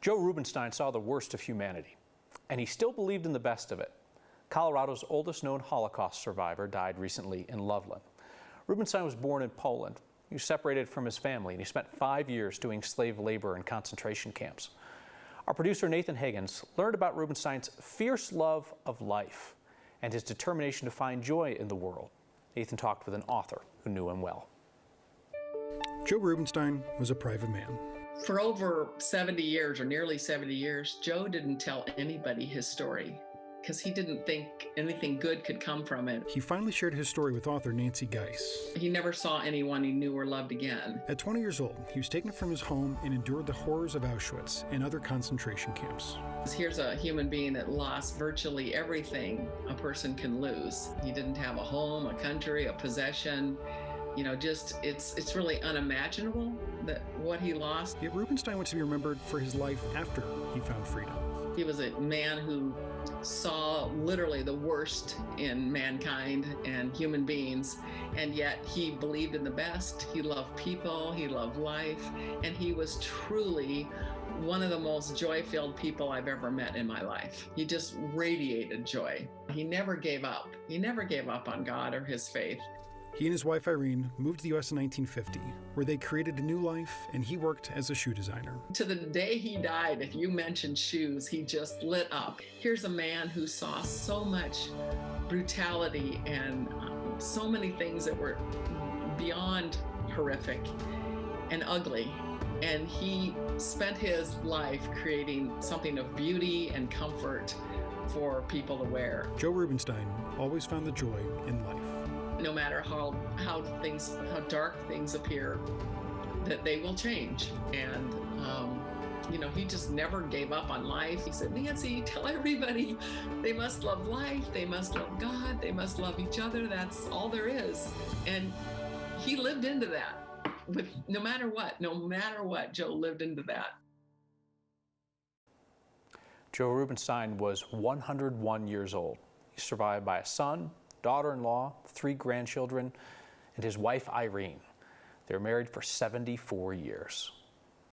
Joe Rubinstein saw the worst of humanity, and he still believed in the best of it. Colorado's oldest known Holocaust survivor died recently in Loveland. Rubinstein was born in Poland. He was separated from his family, and he spent 5 years doing slave labor in concentration camps. Our producer Nathan Higgins learned about Rubinstein's fierce love of life and his determination to find joy in the world. Nathan talked with an author who knew him well. Joe Rubinstein was a private man. For over 70 years, or nearly 70 years, Joe didn't tell anybody his story because he didn't think anything good could come from it. He finally shared his story with author Nancy Geis. He never saw anyone he knew or loved again. At 20 years old, he was taken from his home and endured the horrors of Auschwitz and other concentration camps. Here's a human being that lost virtually everything a person can lose. He didn't have a home, a country, a possession. You know, just it's really unimaginable that what he lost. Yet Rubinstein wants to be remembered for his life after he found freedom. He was a man who saw literally the worst in mankind and human beings, and yet he believed in the best. He loved people, he loved life, and he was truly one of the most joy-filled people I've ever met in my life. He just radiated joy. He never gave up. He never gave up on God or his faith. He and his wife Irene moved to the U.S. in 1950, where they created a new life, and he worked as a shoe designer. To the day he died, if you mentioned shoes, he just lit up. Here's a man who saw so much brutality and so many things that were beyond horrific and ugly. And he spent his life creating something of beauty and comfort for people to wear. Joe Rubinstein always found the joy in life. No matter how dark things appear, that they will change. And you know, he just never gave up on life. He said, Nancy, tell everybody they must love life, they must love God, they must love each other. That's all there is. And he lived into that. With no matter what, Joe lived into that. Joe Rubinstein was 101 years old. He's survived by a son, daughter-in-law, 3 grandchildren, and his wife Irene. They were married for 74 years.